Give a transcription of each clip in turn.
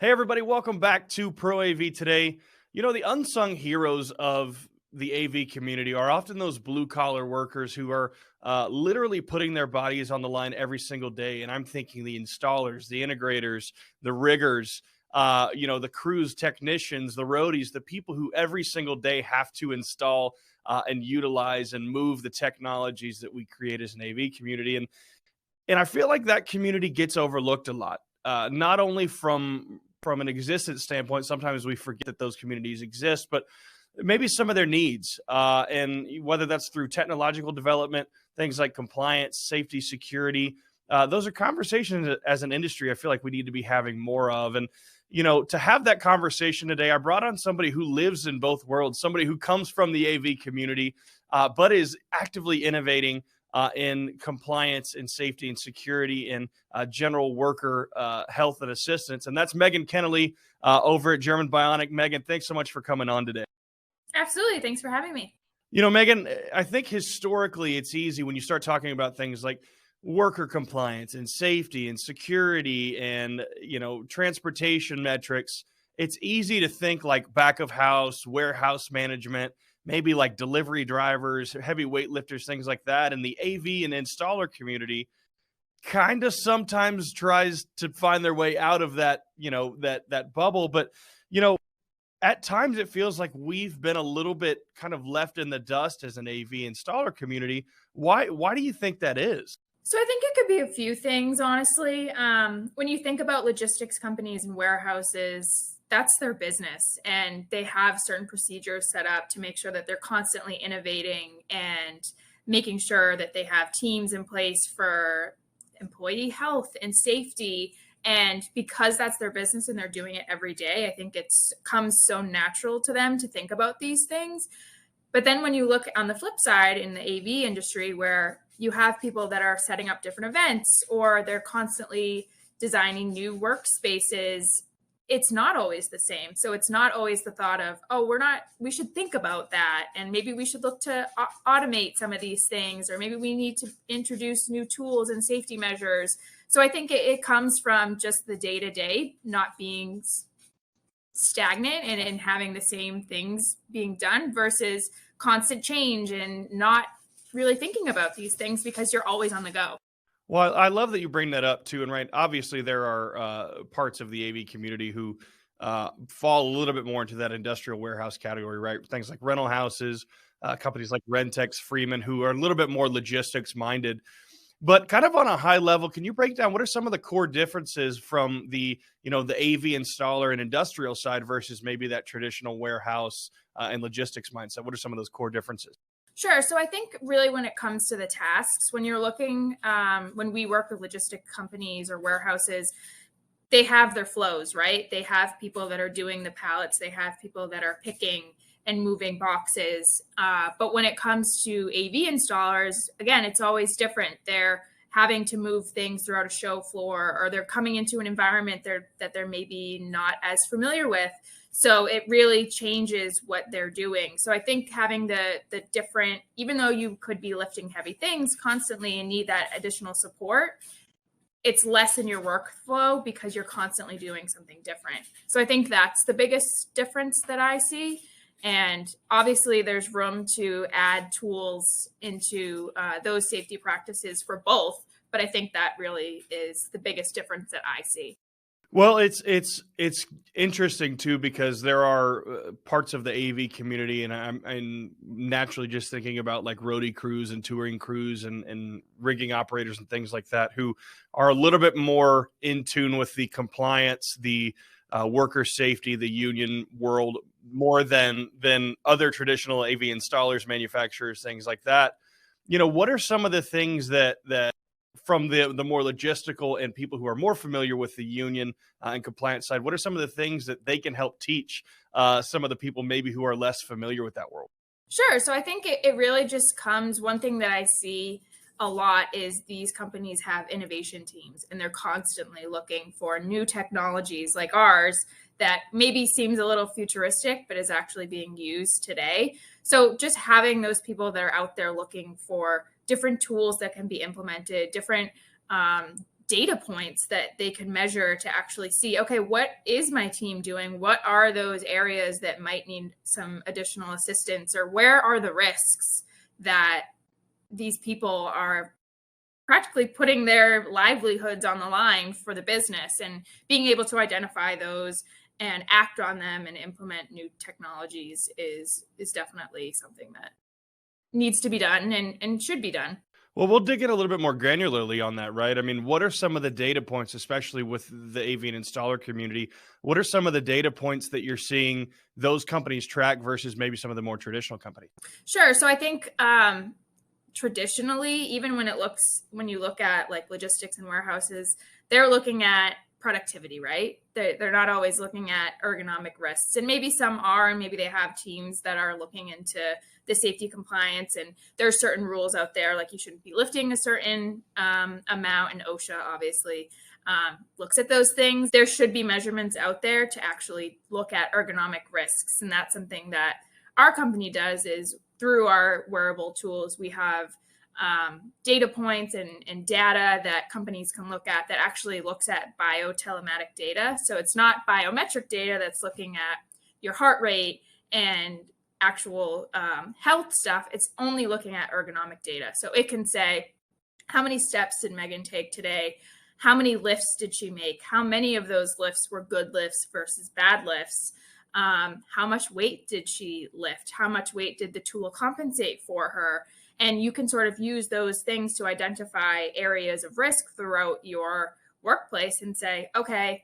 Hey, everybody, welcome back to Pro AV today. The unsung heroes of the AV community are often those blue collar workers who are literally putting their bodies on the line every single day. And I'm thinking the installers, the integrators, the riggers, the crews technicians, the roadies, the people who every single day have to install and utilize and move the technologies that we create as an AV community. And I feel like that community gets overlooked a lot, not only from an existence standpoint. Sometimes we forget that those communities exist, but maybe some of their needs, and whether that's through technological development, things like compliance, safety, security. Those are conversations as an industry I feel like we need to be having more of. And to have that conversation today, I brought on somebody who lives in both worlds, somebody who comes from the AV community, but is actively innovating in compliance and safety and security and general worker health and assistance. And that's Megan Kennelly over at German Bionic. Megan, thanks so much for coming on today. Absolutely. Thanks for having me. Megan, I think historically it's easy when you start talking about things like worker compliance and safety and security and, transportation metrics. It's easy to think like back of house, warehouse management, maybe like delivery drivers, heavy weightlifters, things like that. And the AV and installer community kind of sometimes tries to find their way out of that, that bubble. But, you know, at times it feels like we've been a little bit kind of left in the dust as an AV installer community. Why do you think that is? So I think it could be a few things, honestly. When you think about logistics companies and warehouses, that's their business, and they have certain procedures set up to make sure that they're constantly innovating and making sure that they have teams in place for employee health and safety. And because that's their business and they're doing it every day, I think it's comes so natural to them to think about these things. But then when you look on the flip side in the AV industry, where you have people that are setting up different events or they're constantly designing new workspaces, it's not always the same. So it's not always the thought of, oh, we should think about that. And maybe we should look to automate some of these things, or maybe we need to introduce new tools and safety measures. So I think it comes from just the day to day not being stagnant and having the same things being done versus constant change and not really thinking about these things because you're always on the go. Well, I love that you bring that up too. And right, obviously there are parts of the AV community who fall a little bit more into that industrial warehouse category, right? Things like rental houses, companies like Rentex, Freeman, who are a little bit more logistics minded. But kind of on a high level, can you break down what are some of the core differences from the AV installer and industrial side versus maybe that traditional warehouse and logistics mindset? What are some of those core differences? Sure. So I think really when it comes to the tasks, when you're looking, when we work with logistic companies or warehouses, they have their flows, right? They have people that are doing the pallets. They have people that are picking and moving boxes. But when it comes to AV installers, again, it's always different. They're having to move things throughout a show floor, or they're coming into an environment that they're maybe not as familiar with. So it really changes what they're doing. So I think having the different, even though you could be lifting heavy things constantly and need that additional support, it's less in your workflow because you're constantly doing something different. So I think that's the biggest difference that I see. And obviously there's room to add tools into those safety practices for both. But I think that really is the biggest difference that I see. Well, it's interesting too because there are parts of the AV community, and I'm naturally just thinking about like roadie crews and touring crews and rigging operators and things like that who are a little bit more in tune with the compliance, the worker safety, the union world more than other traditional AV installers, manufacturers, things like that. What are some of the things that from the more logistical and people who are more familiar with the union and compliance side, what are some of the things that they can help teach some of the people maybe who are less familiar with that world? Sure. So I think it really just comes, one thing that I see a lot is these companies have innovation teams and they're constantly looking for new technologies like ours that maybe seems a little futuristic, but is actually being used today. So just having those people that are out there looking for different tools that can be implemented, different data points that they could measure to actually see, okay, what is my team doing? What are those areas that might need some additional assistance, or where are the risks that these people are practically putting their livelihoods on the line for the business, and being able to identify those and act on them and implement new technologies is definitely something that needs to be done and should be done. Well, we'll dig in a little bit more granularly on that, right? I mean, what are some of the data points, especially with the AV and installer community? What are some of the data points that you're seeing those companies track versus maybe some of the more traditional companies? Sure. So I think traditionally, even when you look at like logistics and warehouses, they're looking at productivity, right? They're not always looking at ergonomic risks, and maybe some are, and maybe they have teams that are looking into the safety compliance, and there are certain rules out there, like you shouldn't be lifting a certain amount, and OSHA obviously looks at those things. There should be measurements out there to actually look at ergonomic risks, and that's something that our company does. Is through our wearable tools, we have data points and data that companies can look at that actually looks at biotelematic data. So it's not biometric data that's looking at your heart rate and actual health stuff. It's only looking at ergonomic data. So it can say, how many steps did Megan take today? How many lifts did she make? How many of those lifts were good lifts versus bad lifts? How much weight did she lift? How much weight did the tool compensate for her? And you can sort of use those things to identify areas of risk throughout your workplace and say, okay,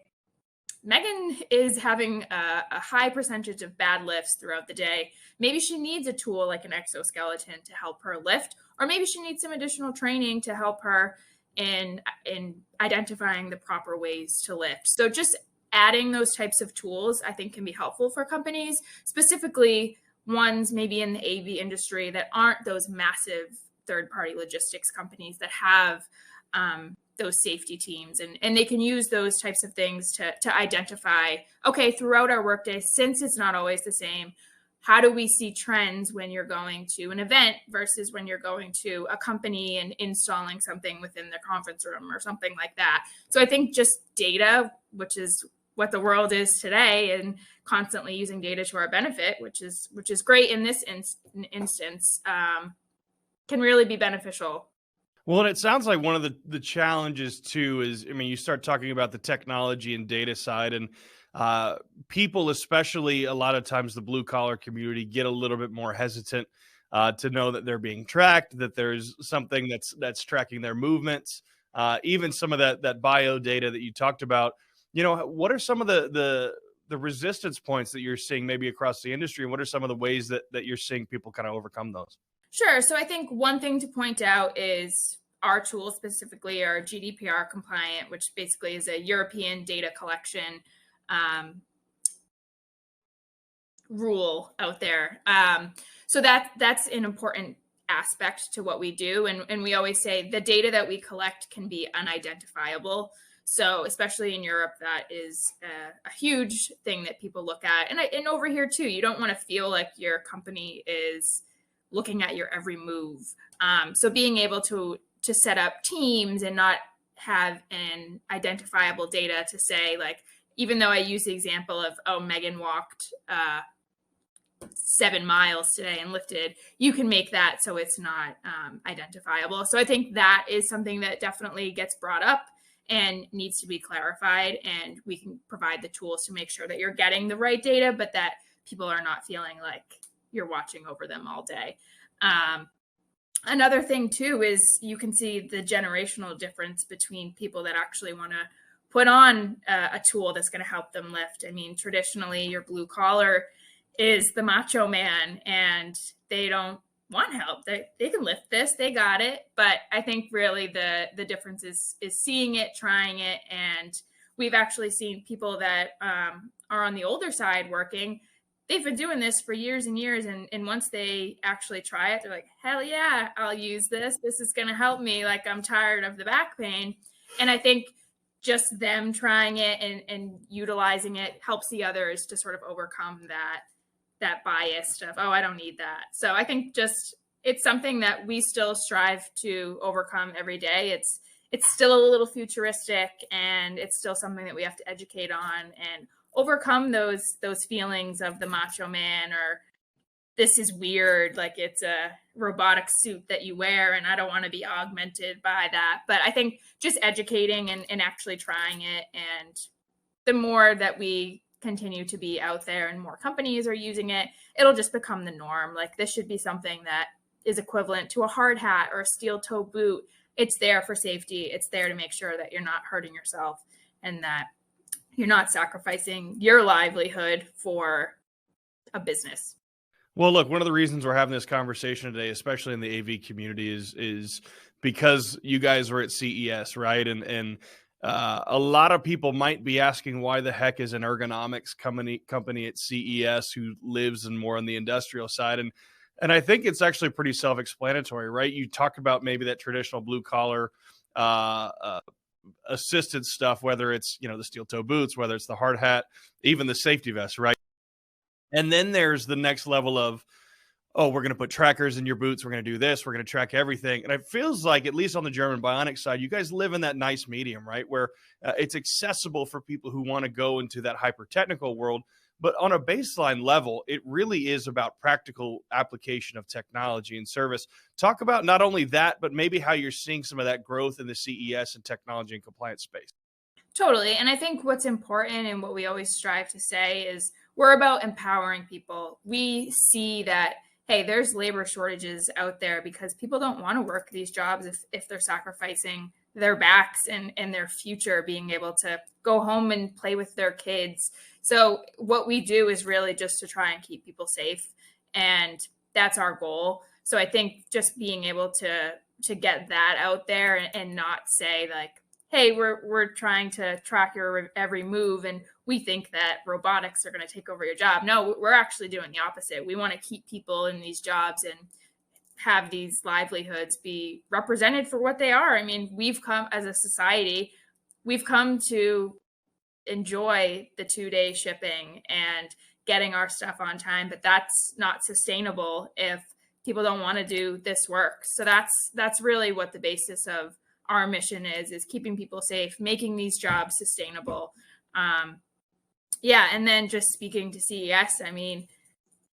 Megan is having a high percentage of bad lifts throughout the day. Maybe she needs a tool like an exoskeleton to help her lift, or maybe she needs some additional training to help her in identifying the proper ways to lift. So just adding those types of tools, I think, can be helpful for companies, specifically ones maybe in the AV industry that aren't those massive third-party logistics companies that have those safety teams. And they can use those types of things to identify, okay, throughout our workday, since it's not always the same, how do we see trends when you're going to an event versus when you're going to a company and installing something within the conference room or something like that. So I think just data, which is what the world is today, and constantly using data to our benefit, which is great in this instance, can really be beneficial. Well, and it sounds like one of the challenges too is, I mean, you start talking about the technology and data side, and people, especially a lot of times the blue collar community, get a little bit more hesitant to know that they're being tracked, that there's something that's tracking their movements, even some of that bio data that you talked about. You know, what are some of the resistance points that you're seeing maybe across the industry, and what are some of the ways that you're seeing people kind of overcome those? Sure. So I think one thing to point out is our tool specifically are GDPR compliant, which basically is a European data collection rule out there. So that's an important aspect to what we do. And we always say the data that we collect can be unidentifiable. So especially in Europe, that is a huge thing that people look at. And over here too, you don't want to feel like your company is looking at your every move. So being able to set up teams and not have an identifiable data to say, like, even though I use the example of, oh, Megan walked 7 miles today and lifted, you can make that so it's not identifiable. So I think that is something that definitely gets brought up and needs to be clarified. And we can provide the tools to make sure that you're getting the right data, but that people are not feeling like you're watching over them all day. Another thing too is you can see the generational difference between people that actually want to put on a tool that's going to help them lift. I mean, traditionally, your blue collar is the macho man, and they don't want help. They can lift this, they got it. But I think really the difference is seeing it, trying it, and we've actually seen people that are on the older side working. They've been doing this for years and years. And once they actually try it, they're like, hell yeah, I'll use this. This is going to help me. Like, I'm tired of the back pain. And I think just them trying it and utilizing it helps the others to sort of overcome that bias of, oh, I don't need that. So I think just it's something that we still strive to overcome every day. it's still a little futuristic, and it's still something that we have to educate on and overcome those feelings of the macho man, or this is weird, like it's a robotic suit that you wear and I don't want to be augmented by that. But I think just educating and actually trying it, and the more that we continue to be out there and more companies are using it, it'll just become the norm. Like, this should be something that is equivalent to a hard hat or a steel toe boot. It's there for safety. It's there to make sure that you're not hurting yourself and that you're not sacrificing your livelihood for a business. Well, look, one of the reasons we're having this conversation today, especially in the AV community, is because you guys were at CES, right? And a lot of people might be asking, why the heck is an ergonomics company at CES who lives in more on the industrial side? And I think it's actually pretty self-explanatory, right? You talk about maybe that traditional blue collar assisted stuff, whether it's, the steel toe boots, whether it's the hard hat, even the safety vest, right? And then there's the next level of, oh, we're going to put trackers in your boots. We're going to do this. We're going to track everything. And it feels like, at least on the German Bionic side, you guys live in that nice medium, right? Where it's accessible for people who want to go into that hyper technical world. But on a baseline level, it really is about practical application of technology and service. Talk about not only that, but maybe how you're seeing some of that growth in the CES and technology and compliance space. Totally. And I think what's important and what we always strive to say is we're about empowering people. We see that, hey, there's labor shortages out there because people don't want to work these jobs if they're sacrificing their backs and their future, being able to go home and play with their kids. So what we do is really just to try and keep people safe. And that's our goal. So I think just being able to get that out there and not say like, hey, we're trying to track your every move and we think that robotics are going to take over your job. No, we're actually doing the opposite. We want to keep people in these jobs and have these livelihoods be represented for what they are. I mean, we've come as a society, we've come to enjoy the 2-day shipping and getting our stuff on time, but that's not sustainable if people don't want to do this work. So that's really what the basis of our mission is keeping people safe, making these jobs sustainable. And then just speaking to CES, I mean,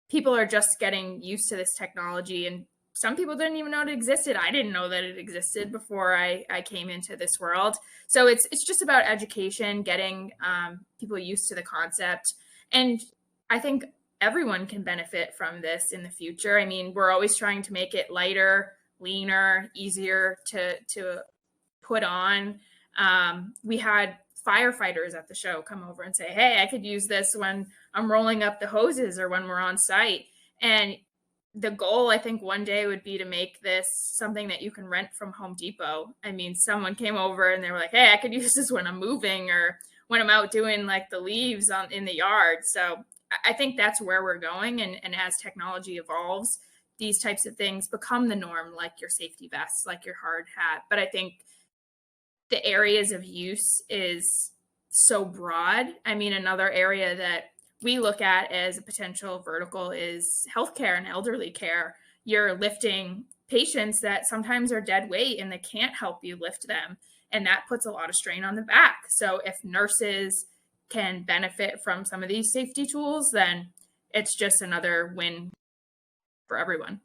people are just getting used to this technology, and some people didn't even know it existed. I didn't know that it existed before I came into this world. So it's just about education, getting people used to the concept. And I think everyone can benefit from this in the future. I mean, we're always trying to make it lighter, leaner, easier to put on. We had firefighters at the show come over and say, hey, I could use this when I'm rolling up the hoses or when we're on site. And the goal, I think, one day would be to make this something that you can rent from Home Depot. I mean, someone came over and they were like, hey, I could use this when I'm moving or when I'm out doing like the leaves in the yard. So I think that's where we're going. And as technology evolves, these types of things become the norm, like your safety vests, like your hard hat. But I think the areas of use is so broad. I mean, another area that we look at as a potential vertical is healthcare and elderly care. You're lifting patients that sometimes are dead weight and they can't help you lift them. And that puts a lot of strain on the back. So if nurses can benefit from some of these safety tools, then it's just another win for everyone.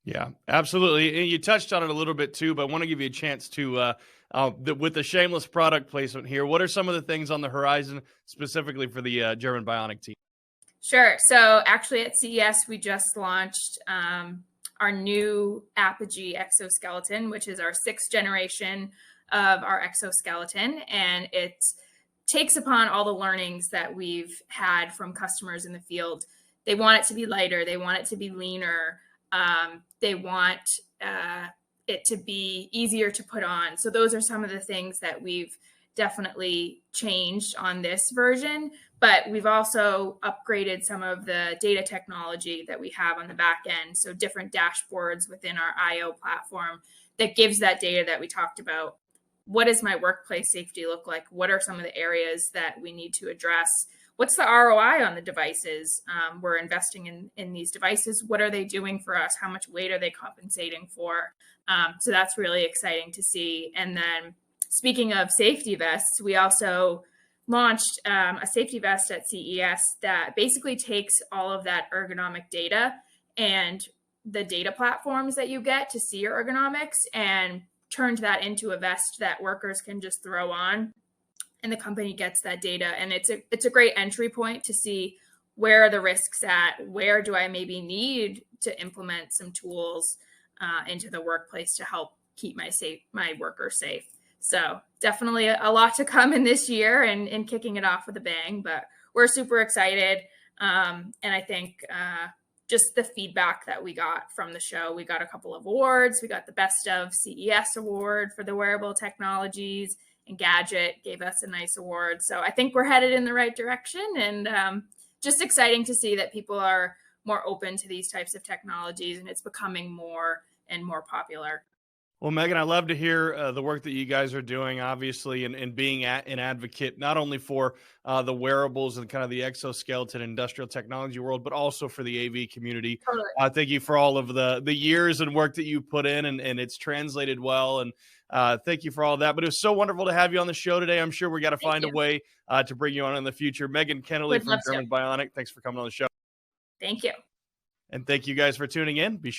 Yeah, absolutely. And you touched on it a little bit too, but I want to give you a chance to, with the shameless product placement here, what are some of the things on the horizon specifically for the German Bionic team? Sure. So actually at CES, we just launched our new Apogee exoskeleton, which is our 6th generation of our exoskeleton. And it takes upon all the learnings that we've had from customers in the field. They want it to be lighter. They want it to be leaner. They want it to be easier to put on. So those are some of the things that we've definitely changed on this version, but we've also upgraded some of the data technology that we have on the back end. So different dashboards within our IO platform that gives that data that we talked about. What does my workplace safety look like? What are some of the areas that we need to address? What's the ROI on the devices? We're investing in these devices. What are they doing for us? How much weight are they compensating for? So that's really exciting to see. And then speaking of safety vests, we also launched a safety vest at CES that basically takes all of that ergonomic data and the data platforms that you get to see your ergonomics and turned that into a vest that workers can just throw on, and the company gets that data. And it's a great entry point to see where are the risks at, where do I maybe need to implement some tools into the workplace to help keep my workers safe. So definitely a lot to come in this year and kicking it off with a bang, but we're super excited. And I think just the feedback that we got from the show, we got a couple of awards. We got the Best of CES award for the wearable technologies, and Gadget gave us a nice award. So I think we're headed in the right direction, and just exciting to see that people are more open to these types of technologies, and it's becoming more and more popular. Well, Megan, I love to hear the work that you guys are doing, obviously, and being an advocate, not only for the wearables and kind of the exoskeleton industrial technology world, but also for the AV community. Totally. Thank you for all of the years and work that you put in, and it's translated well. And thank you for all that. But it was so wonderful to have you on the show today. I'm sure we got to find a way to bring you on in the future. Megan Kennelly from German Bionic, thanks for coming on the show. Thank you. And thank you guys for tuning in. Be sure